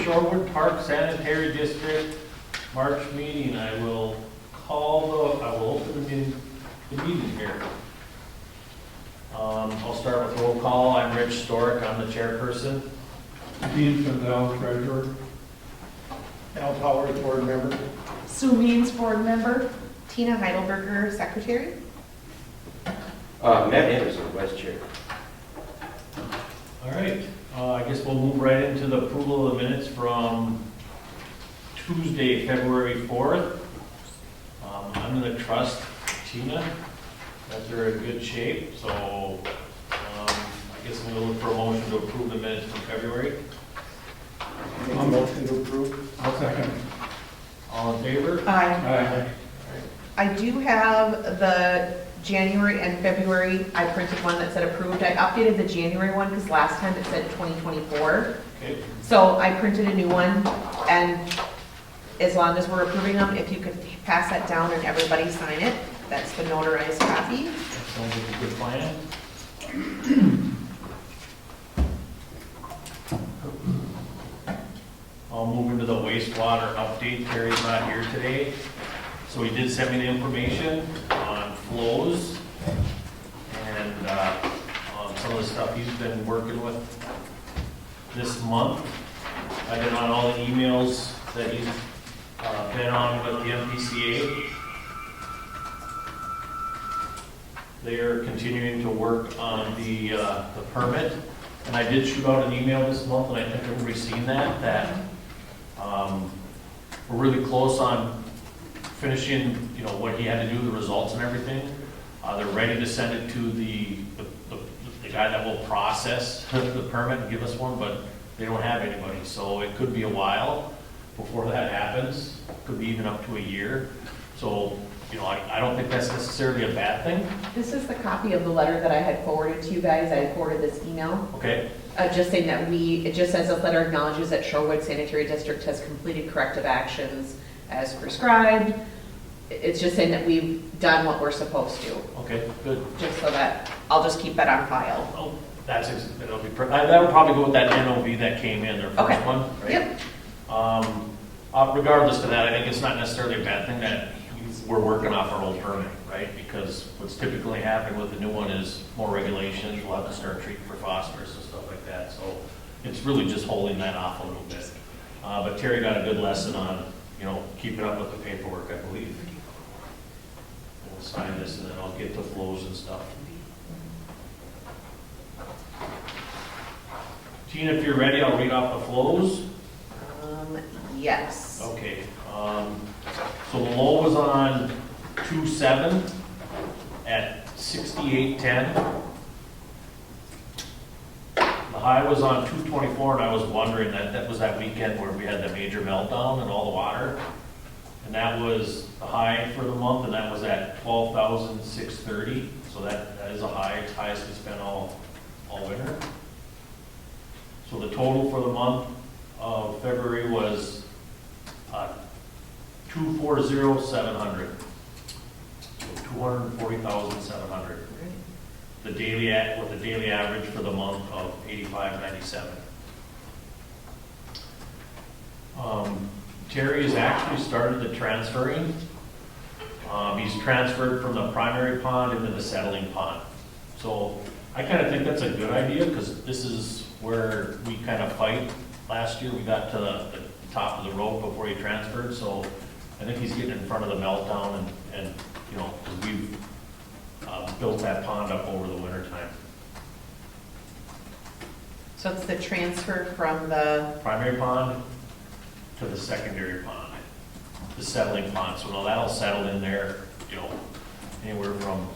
Shorewood Park Sanitary District March meeting. I will open the meeting here. I'll start with roll call. I'm Rich Stork, I'm the chairperson. Dean Findell, treasurer. Al Powers, board member. Sue Means, board member. Tina Heidelberger, secretary. Matt Anderson, vice chair. All right, I guess we'll move right into the approval of the minutes from Tuesday, February 4th. I'm going to trust Tina that they're in good shape, so I guess I'm going to look for a motion to approve the minutes from February. Make a motion to approve. I'll second. All in favor? Aye. Aye. I do have the January and February. I printed one that said approved. I updated the January one because last time it said 2024. Okay. So I printed a new one, and as long as we're approving them, if you could pass that down and everybody sign it, that's the notarized copy. That sounds like a good plan. I'll move into the wastewater update. Terry's not here today, so he did send me the information on flows and some of the stuff he's been working with this month. I've been on all the emails that he's been on with the MPCA. They are continuing to work on the permit, and I did shoot out an email this month, and I think everybody's seen that we're really close on finishing, what he had to do, the results and everything. They're ready to send it to the guy that will process the permit and give us one, but they don't have anybody, so it could be a while before that happens. Could be even up to a year. So, I don't think that's necessarily a bad thing. This is the copy of the letter that I had forwarded to you guys. I forwarded this email. Okay. Just saying that it just says the letter acknowledges that Shorewood Sanitary District has completed corrective actions as prescribed. It's just saying that we've done what we're supposed to. Okay, good. Just so that, I'll just keep that on file. Oh, that'll be that'll probably go with that NOV that came in, their first Okay. one, right? Yep. Regardless of that, I think it's not necessarily a bad thing that we're working off our old permit, right? Because what's typically happened with the new one is more regulations. We'll have to start treating for phosphorus and stuff like that. So it's really just holding that off a little bit. But Terry got a good lesson on, keeping up with the paperwork, I believe. We'll sign this and then I'll get the flows and stuff. Tina, if you're ready, I'll read off the flows. Yes. Okay. So the low was on 2/7 at 68.10. The high was on 2/24, and I was wondering that was that weekend where we had the major meltdown and all the water. And that was the high for the month, and that was at 12,630. So that is a high, it's highest it's been all winter. So the total for the month of February was 240,700. So 240,700. The daily average for the month of 85.97. Terry has actually started the transferring. He's transferred from the primary pond into the settling pond. So I kind of think that's a good idea because this is where we kind of fight. Last year we got to the top of the rope before he transferred, so I think he's getting in front of the meltdown and because we've built that pond up over the winter time. So it's the transfer from the, Primary pond to the secondary pond, the settling pond. So now that'll settle in there, anywhere from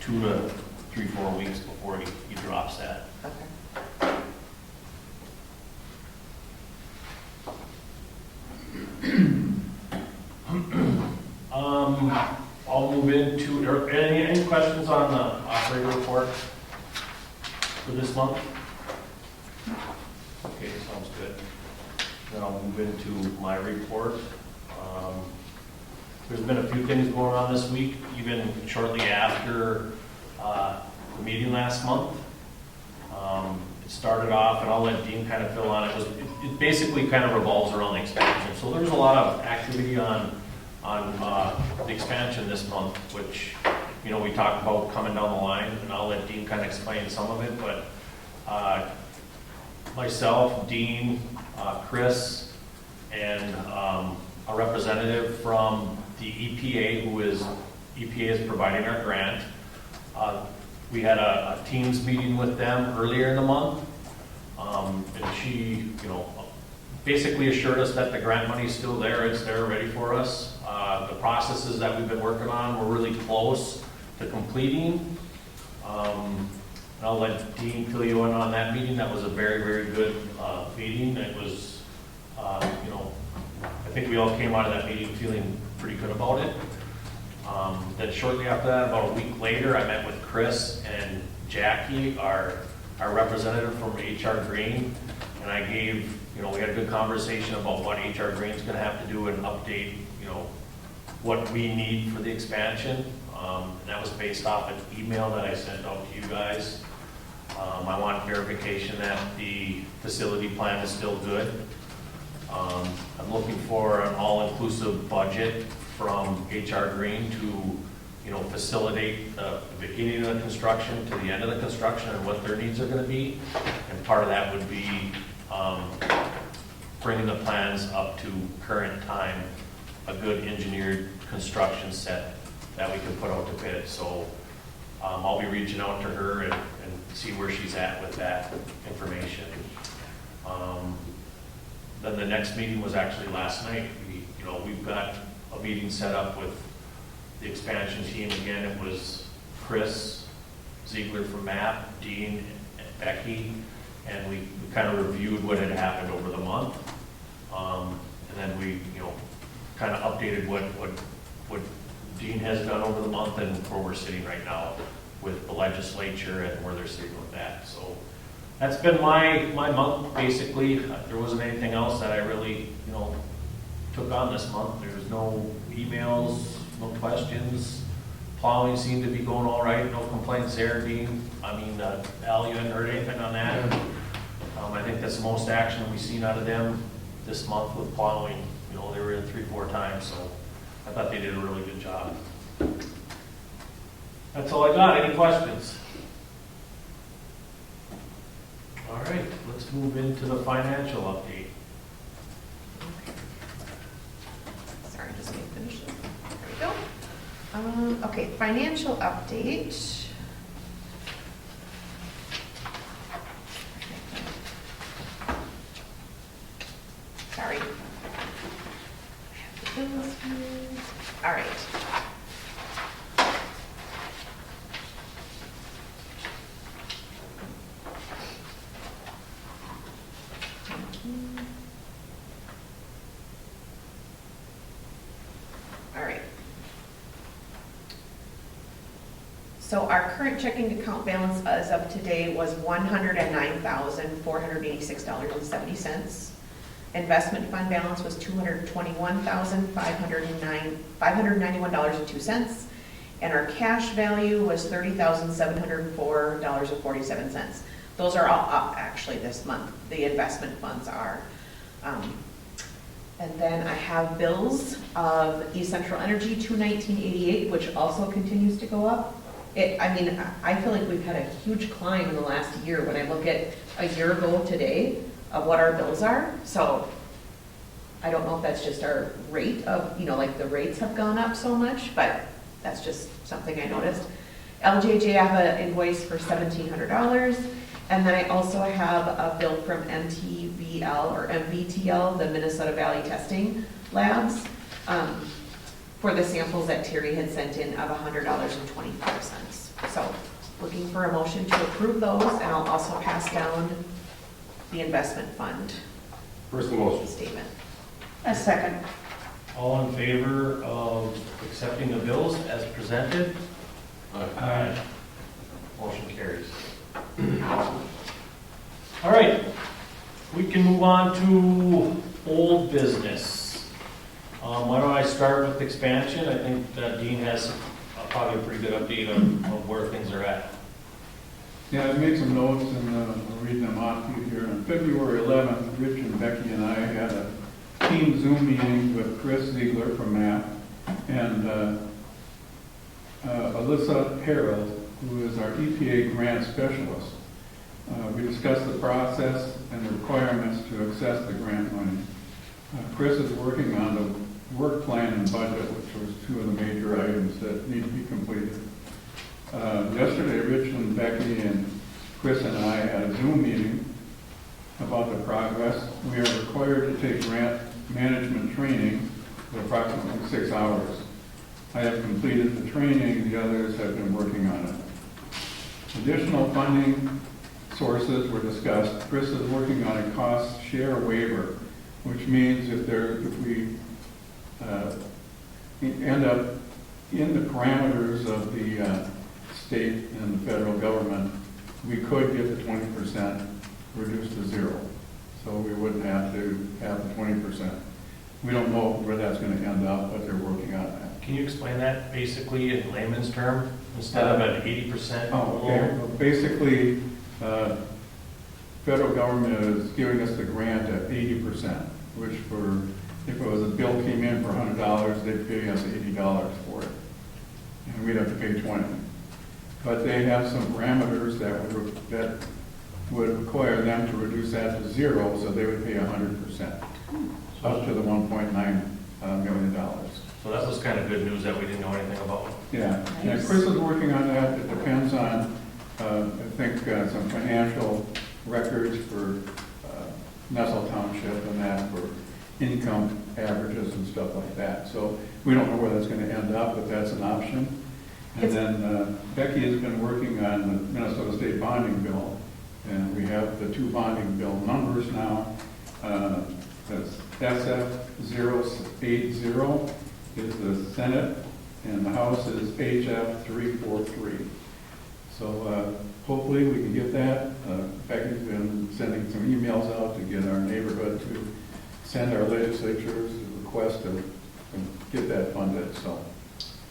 2 to 3-4 weeks before he drops that. okay. I'll move into, any questions on the operator report for this month? Okay, sounds good. Then I'll move into my report. There's been a few things going on this week, even shortly after the meeting last month. It started off, and I'll let Dean kind of fill on it, it basically kind of revolves around the expansion. So there's a lot of activity on the expansion this month, which, you know, we talked about coming down the line, and I'll let Dean kind of explain some of it, but myself, Dean, Chris, and a representative from the EPA, EPA is providing our grant. We had a Teams meeting with them earlier in the month, and she, you know, basically assured us that the grant money is still there, it's there ready for us. The processes that we've been working on, we're really close to completing. I'll let Dean fill you in on that meeting. That was a very, very good meeting. It was, you know, I think we all came out of that meeting feeling pretty good about it. Then shortly after that, about a week later, I met with Chris and Jackie, our representative from HR Green, and I gave, you know, we had a good conversation about what HR Green's gonna have to do and update, you know, what we need for the expansion. And that was based off an email that I sent out to you guys. I want verification that the facility plan is still good. I'm looking for an all-inclusive budget from HR Green to, you know, facilitate the beginning of the construction to the end of the construction and what their needs are gonna be. And part of that would be bringing the plans up to current time, a good engineered construction set that we can put out to bid. So I'll be reaching out to her and see where she's at with that information. Then the next meeting was actually last night. We've got a meeting set up with the expansion team. Again, it was Chris Ziegler from MAP, Dean, and Becky, and we kind of reviewed what had happened over the month. And then we, you know, kind of updated what Dean has done over the month and where we're sitting right now with the legislature and where they're sitting with that. So that's been my month, basically. There wasn't anything else that I really, you know, took on this month. There was no emails, no questions. Plowing seemed to be going all right, no complaints there, Dean. I mean, Al, you hadn't heard anything on that? I think that's the most action we've seen out of them this month with plowing. You know, they were in 3-4 times, so I thought they did a really good job. That's all I got. Any questions? All right, let's move into the financial update. Sorry, just need to finish this. There we go. Okay, financial update. Sorry. I have the bills here. All right. All right. So our current checking account balance as of today was $109,486.70. Investment fund balance was $221,591.02. And our cash value was $30,704.47. Those are all up actually this month. The investment funds are. And then I have bills of East Central Energy, $219.88, which also continues to go up. I feel like we've had a huge climb in the last year when I look at a year ago today of what our bills are. So I don't know if that's just our rate of, like the rates have gone up so much, but that's just something I noticed. LJJ, I have an invoice for $1,700. And then I also have a bill from MTVL or MVTL, the Minnesota Valley Testing Labs, for the samples that Terry had sent in of $100.24. So looking for a motion to approve those, and I'll also pass down the investment fund First motion. statement. A second. All in favor of accepting the bills as presented? Aye. Motion carries. All right, we can move on to old business. Why don't I start with expansion? I think that Dean has probably a pretty good update of where things are at. Yeah, I made some notes and I'll read them off to you here. On February 11th, Rich and Becky and I had a team Zoom meeting with Chris Ziegler from MAP and Alyssa Harold, who is our EPA grant specialist. We discussed the process and the requirements to access the grant money. Chris is working on the work plan and budget, which was two of the major items that need to be completed. Yesterday, Rich and Becky and Chris and I had a Zoom meeting about the progress. We are required to take grant management training for approximately 6 hours. I have completed the training, the others have been working on it. Additional funding sources were discussed. Chris is working on a cost share waiver, which means if we end up in the parameters of the state and the federal government, we could get the 20% reduced to zero. So we wouldn't have to have the 20%. We don't know where that's going to end up, but they're working on that. Can you explain that basically in layman's term, instead of an 80%? Oh, okay. Well, basically, federal government is giving us the grant at 80%, which if it was a bill came in for $100, they'd pay us $80 for it. And we'd have to pay $20. But they have some parameters that would require them to reduce that to zero, so they would pay 100%, up to the $1.9 million. So that was kind of good news that we didn't know anything about. Yeah, and Chris is working on that. It depends on, I think, some financial records for Nassau Township and that for income averages and stuff like that. So we don't know where that's going to end up, but that's an option. And then Becky has been working on the Minnesota State bonding bill, and we have the two bonding bill numbers now. That's SF080 is the Senate, and the House is HF343. So hopefully we can get that. Becky's been sending some emails out to get our neighborhood to send our legislatures a request to get that funded. So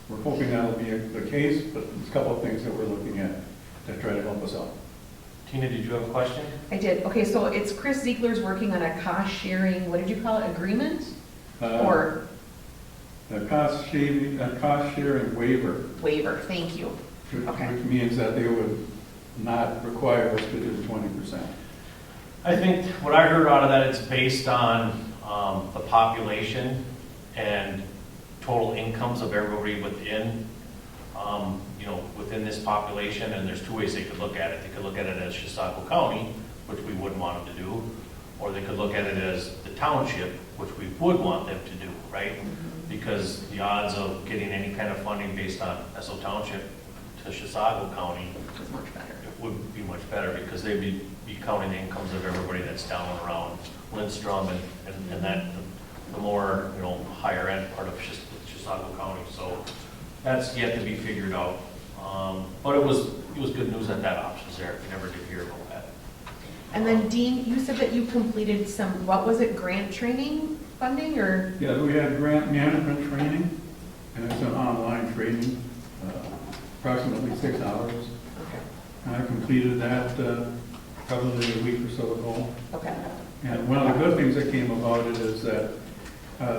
we're hoping that'll be the case, but there's a couple of things that we're looking at to try to help us out. Tina, did you have a question? I did. Okay, so it's Chris Ziegler's working on a cost sharing, what did you call it, agreement? Or a cost sharing waiver. waiver, thank you. Okay. Which means that they would not require us to do the 20%. I think what I heard out of that, it's based on the population and total incomes of everybody within, within this population. And there's two ways they could look at it. They could look at it as Chisago County, which we wouldn't want them to do, or they could look at it as the township, which we would want them to do, right? Because the odds of getting any kind of funding based on Nassau Township to Chisago County It's much better. it would be much better, because they'd be counting the incomes of everybody that's down and around Lindstrom and that, the more, higher end part of Chisago County. So that's yet to be figured out. But it was good news that option's there. We never did hear about that. And then Dean, you said that you completed some, what was it, grant training funding or? Yeah, we had grant management training, and it's an online training, approximately 6 hours. Okay. And I completed that probably a week or so ago. Okay. And one of the good things that came about it is that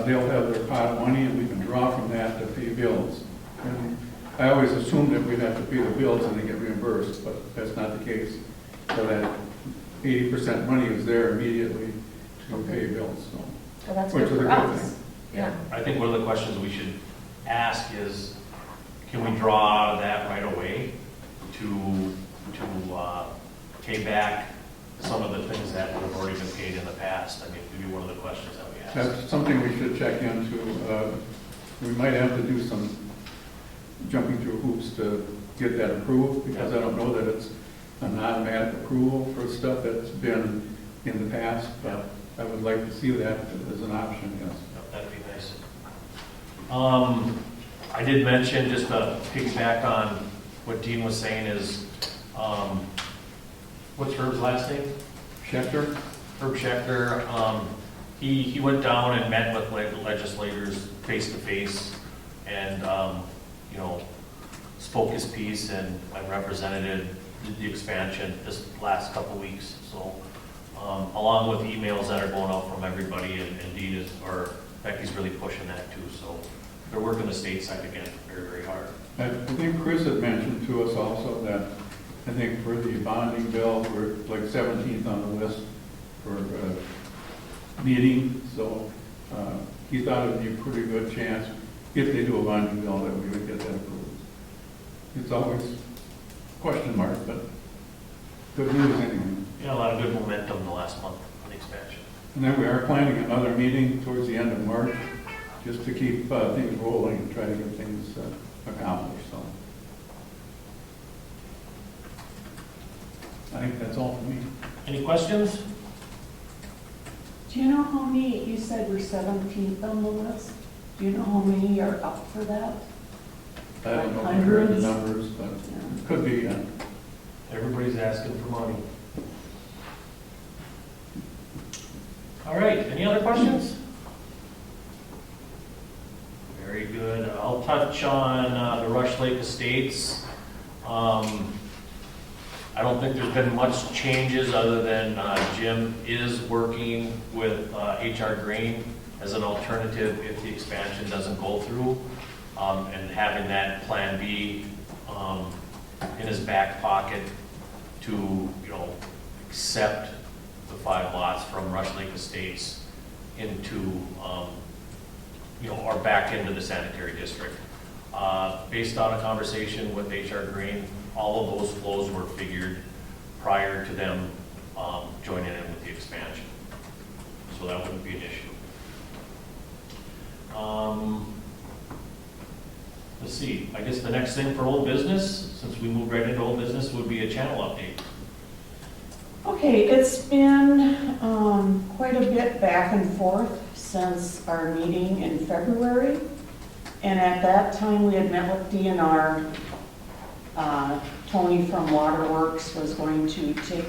they'll have their pot of money, and we can draw from that to pay bills. And I always assumed that we'd have to pay the bills and they get reimbursed, but that's not the case. So that 80% money is there immediately to pay bills. So, So that's which good is a for good us. thing. Yeah. I think one of the questions we should ask is, can we draw out of that right away to pay back some of the things that would have already been paid in the past? I mean, maybe one of the questions that we ask. That's something we should check into. We might have to do some jumping through hoops to get that approved, because I don't know that it's an automatic approval for stuff that's been in the past, but I would like to see that as an option, yes. That'd be nice. I did mention, just to piggyback on what Dean was saying, is, what's Herb's last name? Schechter? Herb Schechter. He went down and met with legislators face to face, and spoke his piece and represented did the expansion this last couple weeks, so, along with emails that are going out from everybody, and Dean is, or Becky's really pushing that too, so they're working the state side again very, very hard. I think Chris had mentioned to us also that, I think for the bonding bill, we're like 17th on the list for meeting, so he thought it'd be a pretty good chance, if they do a bonding bill, that we would get that approved. It's always a question mark, but good news anyway. Yeah, a lot of good momentum in the last month on the expansion. And then we are planning another meeting towards the end of March, just to keep things rolling and try to get things accomplished, so. I think that's all for me. Any questions? Do you know how many, you said we're 17th on the list? Do you know how many are up for that? I don't know Like if I heard the hundreds? numbers, but Yeah. it could be, Everybody's asking for money. All right, any other questions? Very good. I'll touch on the Rush Lake Estates. I don't think there's been much changes other than Jim is working with HR Green as an alternative if the expansion doesn't go through, and having that plan B in his back pocket to, you know, accept the 5 lots from Rush Lake Estates into, you know, or back into the sanitary district. Based on a conversation with HR Green, all of those flows were figured prior to them joining in with the expansion. So that wouldn't be an issue. Let's see, I guess the next thing for old business, since we moved right into old business, would be a channel update. Okay, it's been quite a bit back and forth since our meeting in February. And at that time, we had met with DNR. Tony from Waterworks was going to take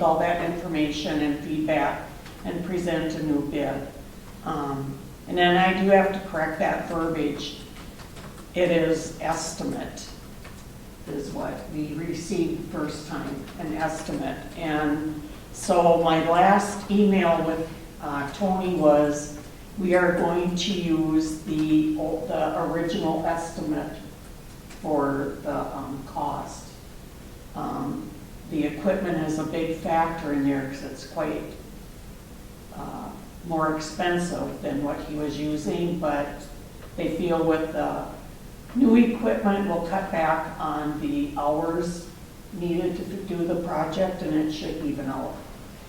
all that information and feedback and present a new bid. And then I do have to correct that verbiage. It is estimate, is what we received first time, an estimate. And so my last email with Tony was, we are going to use the original estimate for the cost. The equipment is a big factor in there because it's quite more expensive than what he was using, but they feel with the new equipment will cut back on the hours needed to do the project, and it should even out.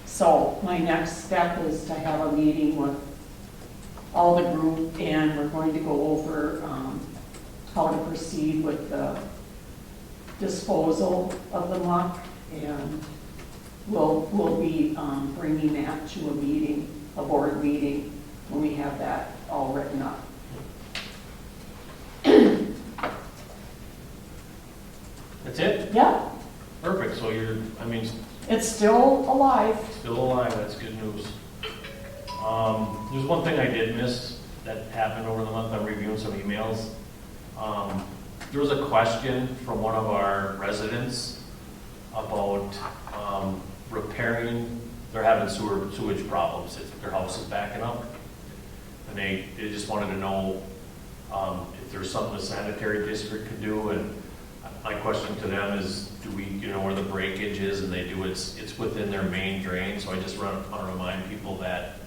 So my next step is to have a meeting with all the group, and we're going to go over how to proceed with the disposal of the muck, and we'll be bringing that to a board meeting, when we have that all written up. That's it? Yeah, Perfect, so you're, I mean, it's still alive. still alive, that's good news. There's one thing I did miss that happened over the month. I'm reviewing some emails. There was a question from one of our residents about repairing, they're having sewage problems, if their house is backing up. And they just wanted to know if there's something the sanitary district could do. And my question to them is, do we, you know, where the breakage is, and they do, it's within their main drain. So I just want to remind people that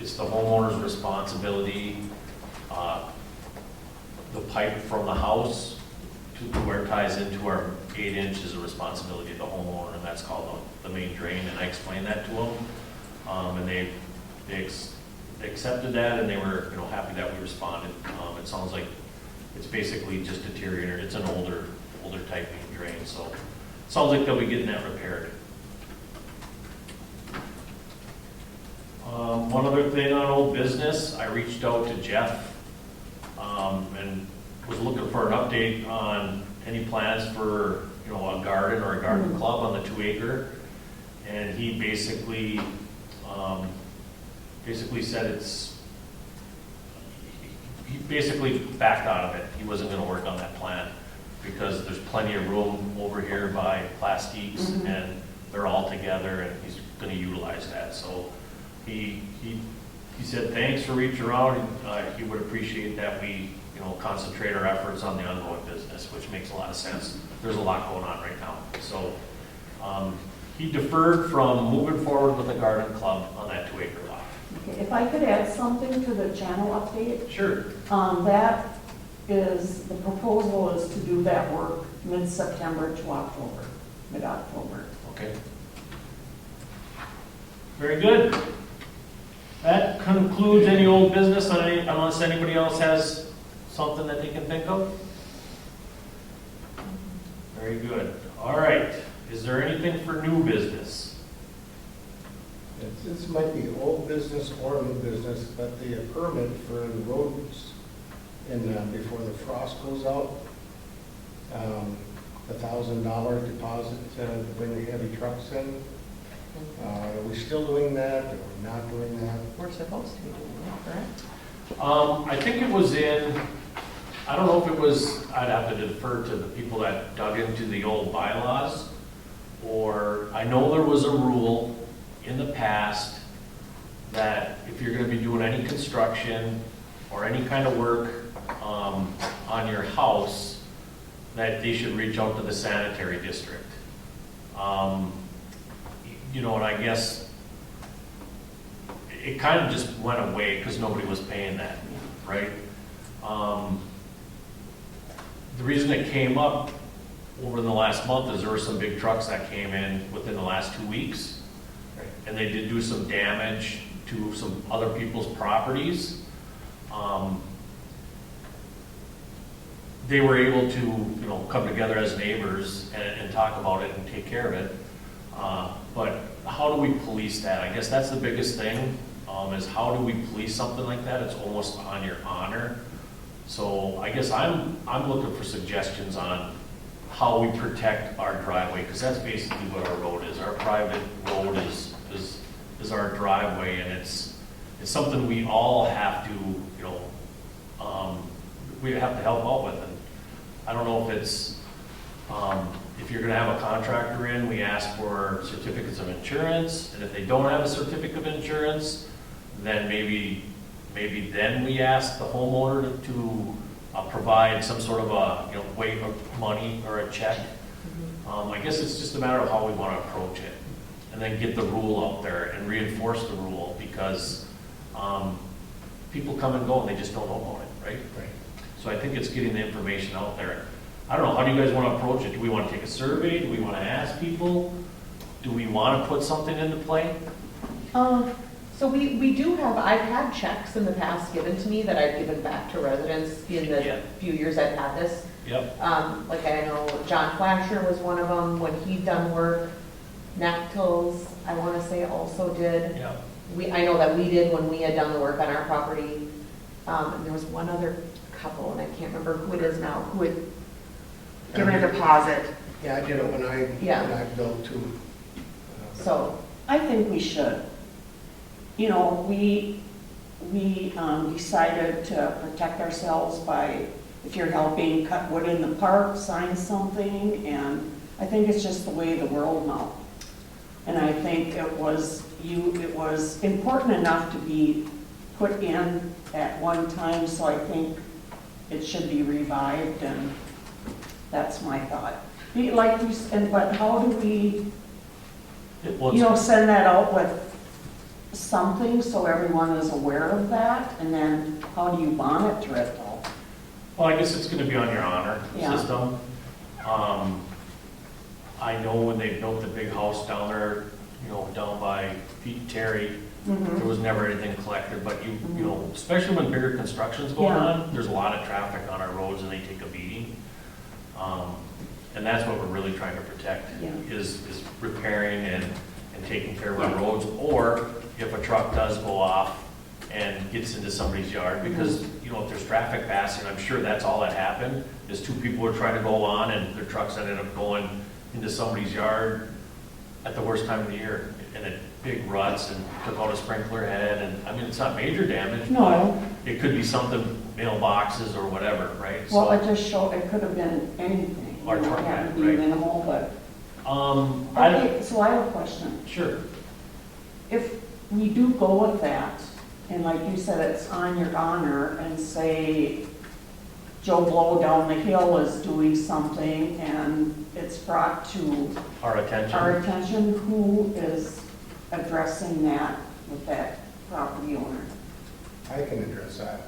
it's the homeowner's responsibility. The pipe from the house to where it ties into our 8-inch is a responsibility of the homeowner, and that's called the main drain. And I explained that to them, and they accepted that, and they were, you know, happy that we responded. It sounds like it's basically just deteriorated. It's an older type main drain, so it sounds like they'll be getting that repaired. One other thing on old business, I reached out to Jeff and was looking for an update on any plans for, you know, a garden or a garden club on the 2-acre. And he basically said he basically backed out of it. He wasn't going to work on that plan. because there's plenty of room over here by plastiques, Mhm. and they're all together, and he's gonna utilize that. So he said, thanks for reaching out, and he would appreciate that we, concentrate our efforts on the ongoing business, which makes a lot of sense. There's a lot going on right now. So he deferred from moving forward with the garden club on that 2-acre lot. Okay, if I could add something to the channel update, Sure. that is, the proposal is to do that work mid-September to October, mid-October. Okay. Very good. That concludes any old business, unless anybody else has something that they can think of. Very good. All right. Is there anything for new business? This might be old business or new business, but the permit for the roads before the frost goes out, $1,000 deposit to bring the heavy trucks in. Are we still doing that, or are we not doing that? We're supposed to be doing that, correct? I think it was I don't know if it was, I'd have to defer to the people that dug into the old bylaws, or I know there was a rule in the past that if you're gonna be doing any construction or any kind of work on your house, that they should reach out to the sanitary district. And I guess it kind of just went away because nobody was paying that, right? The reason it came up over the last month is there were some big trucks that came in within the last 2 weeks, and they did do some damage to some other people's properties. They were able to, come together as neighbors and talk about it and take care of it. But how do we police that? I guess that's the biggest thing, is how do we police something like that? It's almost on your honor. So I guess I'm looking for suggestions on how we protect our driveway, because that's basically what our road is. Our private road is our driveway, and it's something we all have to, we have to help out with. And I don't know if it's, if you're gonna have a contractor in, we ask for certificates of insurance, and if they don't have a certificate of insurance, then maybe then we ask the homeowner to provide some sort of a, weight of money or a check. I guess it's just a matter of how we want to approach it, and then get the rule out there and reinforce the rule, because people come and go and they just don't know about it, right? Right. So I think it's getting the information out there. I don't know, how do you guys want to approach it? Do we want to take a survey? Do we want to ask people? Do we want to put something into play? So we do have, I've had checks in the past given to me that I've given back to residents in the Yeah. few years I've had this. Yep. Like I know John Flasher was one of them when he'd done work. Nactils, I want to say, also did. Yep. I know that we did when we had done the work on our property. And there was one other couple, and I can't remember who it is now, who had given a deposit. Yeah, I did it when I built too. So, I think we should. We decided to protect ourselves by, if you're helping cut wood in the park, sign something, and I think it's just the way of the world now. And I think it was important enough to be put in at one time, so I think it should be revived, and that's my thought. But how do we, send that out with something so everyone is aware of that, and then how do you monitor it though? Well, I guess it's gonna be on your honor Yeah. system. I know when they built the big house down there, down by Pete Terry, there was never anything collected, but especially when bigger construction's going Yeah. on, there's a lot of traffic on our roads and they take a beating. And that's what we're really trying to protect, Yeah. is repairing and taking care of our roads, or if a truck does go off and gets into somebody's yard, because, if there's traffic passing, I'm sure that's all that happened, is two people were trying to go on and their trucks ended up going into somebody's yard at the worst time of the year, and it big ruts and took out a sprinkler head, and, it's not major damage, No. but it could be something mailboxes or whatever, right? Well, So, it just showed, it could have been anything. Or You know, it truck, had to be right. minimal, but, I, okay, so I have a question. sure, If we do go with that, and like you said, it's on your honor, and say Joe Blow down the hill is doing something, and it's brought to our attention. our attention, who is addressing that with that property owner? I can address that.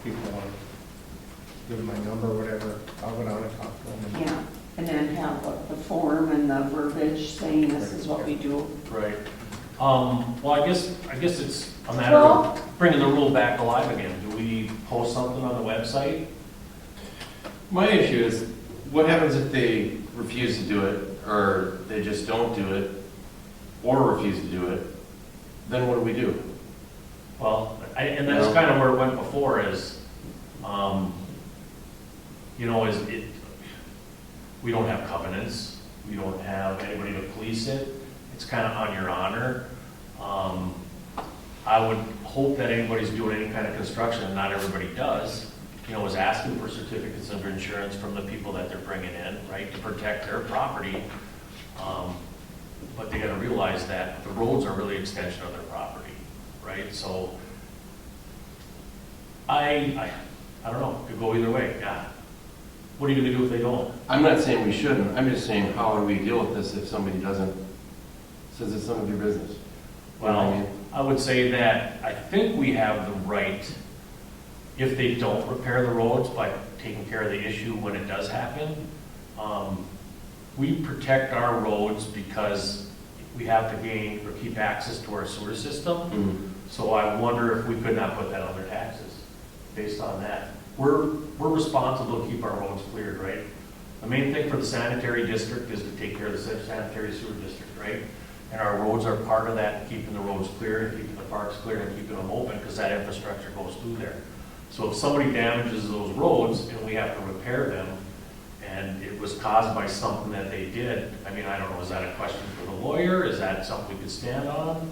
People want to give them my number or whatever, I'll go down and talk to them. Yeah, and then have the form and the verbiage saying this is what we do. Right. Well, I guess it's a matter Well- of bringing the rule back alive again. Do we post something on the website? My issue is, what happens if they refuse to do it, or they just don't do it, or refuse to do it? Then what do we do? Well, and that's No. kind of where it went before is, we don't have covenants, we don't have anybody to police it, it's kind of on your honor. I would hope that anybody's doing any kind of construction, and not everybody does, is asking for certificates of insurance from the people that they're bringing in, right, to protect their property. But they gotta realize that the roads are really extension of their property, right? So I don't know, could go either way, yeah. What are you gonna do if they don't? I'm not saying we shouldn't, I'm just saying, how do we deal with this if somebody doesn't, says it's none of your business? You know what I Well, mean? I would say that I think we have the right, if they don't repair the roads, by taking care of the issue when it does happen. We protect our roads because we have to gain or keep access to our sewer system. Mhm. So I wonder if we could not put that on their taxes based on that. We're responsible to keep our roads cleared, right? The main thing for the sanitary district is to take care of the sanitary sewer district, right? And our roads are part of that, keeping the roads clear and keeping the parks clear and keeping them open, because that infrastructure goes through there. So if somebody damages those roads and we have to repair them, and it was caused by something that they did, I mean, I don't know, is that a question for the lawyer? Is that something we could stand on?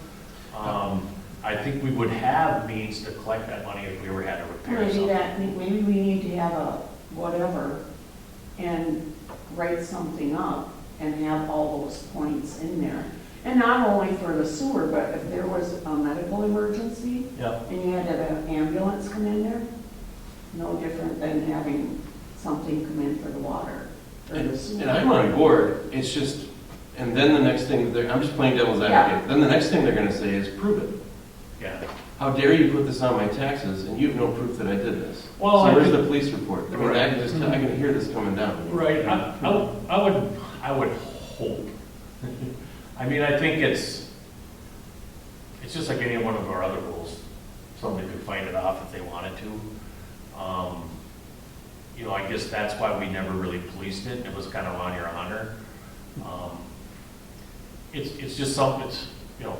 I think we would have means to collect that money if we ever had to repair something. Maybe we need to have a whatever and write something up and have all those points in there. And not only for the sewer, but if there was a medical emergency Yep. and you had an ambulance come in there, no different than having something come in for the water or the sewer. And I'm on board, it's just, and then the next thing, I'm just playing devil's advocate, then the next thing they're gonna say is, prove it. Yeah. How dare you put this on my taxes, and you have no proof that I did this? Well, So I where's think- the police report? I mean, I Right. can just, I can hear this coming down. Right, I would hope. I mean, I think it's just like any one of our other rules. Somebody could fight it off if they wanted to. I guess that's why we never really policed it. It was kind of on your honor. It's just something,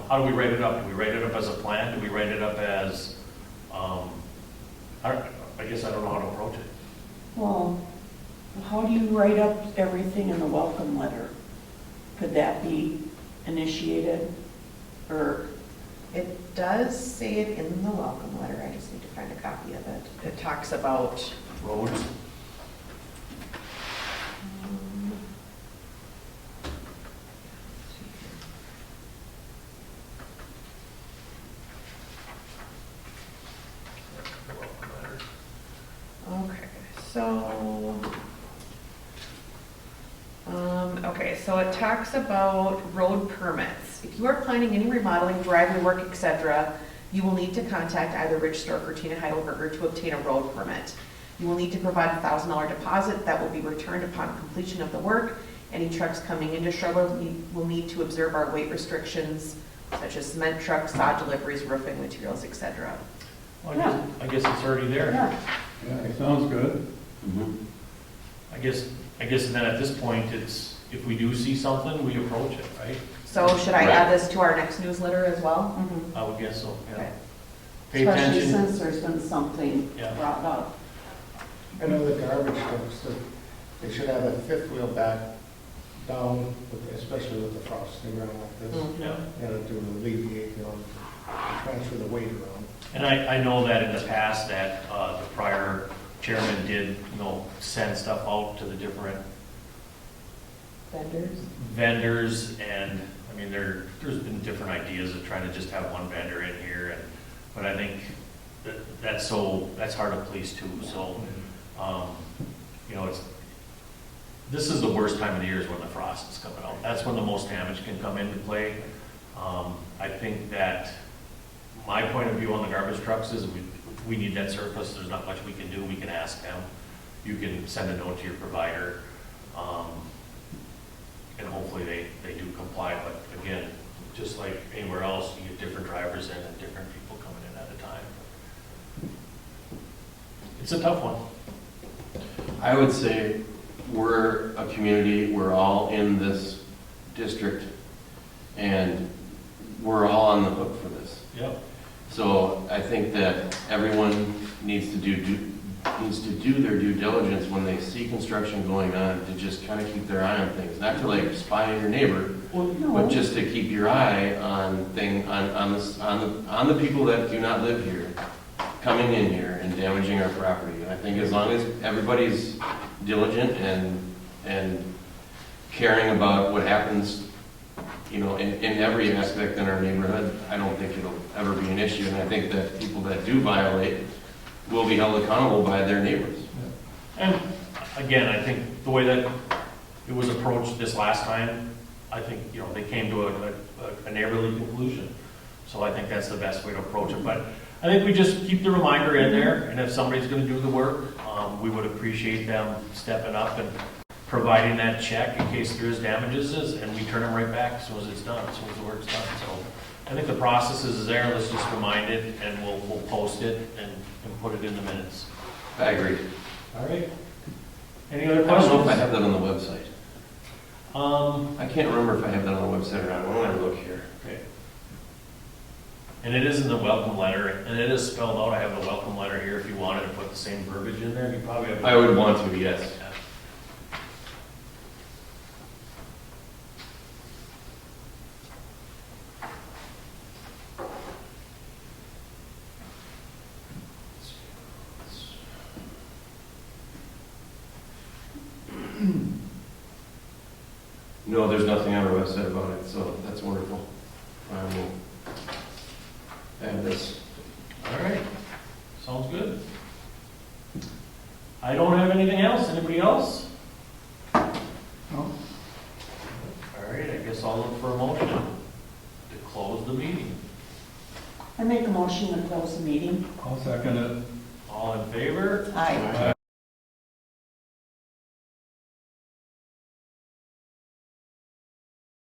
how do we write it up? Do we write it up as a plan? Do we write it up as, I guess I don't know how to approach it. Well, how do you write up everything in the welcome letter? Could that be initiated or? It does say it in the welcome letter, I just need to find a copy of it. It talks about, Roads? okay, so it talks about road permits. If you are planning any remodeling, driveway work, etc., you will need to contact either Rich Stork or Tina Heidelberger to obtain a road permit. You will need to provide a $1,000 deposit that will be returned upon completion of the work. Any trucks coming into Shorewood will need to observe our weight restrictions, such as cement trucks, sod deliveries, roofing materials, etc. Well, I guess it's already there. Yeah. Yeah, it sounds good. Mhm. I guess then at this point, it's, if we do see something, we approach it, right? So should I add this to our next newsletter as well? Mhm. I would guess so, yeah. Okay. Pay Especially attention. since there's been something Yeah. brought up. I know the garbage trucks, they should have a fifth wheel back down, especially with the frost and ground like this. Yeah. To alleviate, transfer the weight around. And I know that in the past that the prior chairman did, send stuff out to the different Vendors? vendors, and, I mean, there's been different ideas of trying to just have one vendor in here, but I think that's hard to police too, so, this is the worst time of the year is when the frost is coming out. That's when the most damage can come into play. I think that my point of view on the garbage trucks is we need that surface. There's not much we can do. We can ask them. You can send a note to your provider. And hopefully they do comply. But again, just like anywhere else, you get different drivers in and different people coming in at a time. It's a tough one. I would say we're a community, we're all in this district, and we're all on the hook for this. Yep. So I think that everyone needs to do their due diligence when they see construction going on, to just kind of keep their eye on things, not to like spy on your neighbor, but just to keep your eye on on the people that do not live here, coming in here and damaging our property. And I think as long as everybody's diligent and caring about what happens, in every aspect in our neighborhood, I don't think it'll ever be an issue. And I think that people that do violate will be held accountable by their neighbors. And again, I think the way that it was approached this last time, I think, they came to a neighborly conclusion. So I think that's the best way to approach it. But I think we just keep the reminder in there, and if somebody's gonna do the work, we would appreciate them stepping up and providing that check in case there is damages, and we turn them right back as soon as it's done, as soon as the work's done. So I think the process is there. Let's just remind it, and we'll post it and put it in the minutes. I agree. All right. Any other I don't questions? know if I have that on the website. Um, I can't remember if I have that on the website or not. Why don't I look here? okay. And it is in the welcome letter, and it is spelled out. I have the welcome letter here. If you wanted to put the same verbiage in there, you probably have. I would want to, yes. Yeah. No, there's nothing on our website about it, so that's wonderful. I will add this. All right. Sounds good. I don't have anything else. Anybody else? No? All right. I guess I'll look for a motion to close the meeting. I make a motion to close the meeting. I'll second it. All in favor? Aye.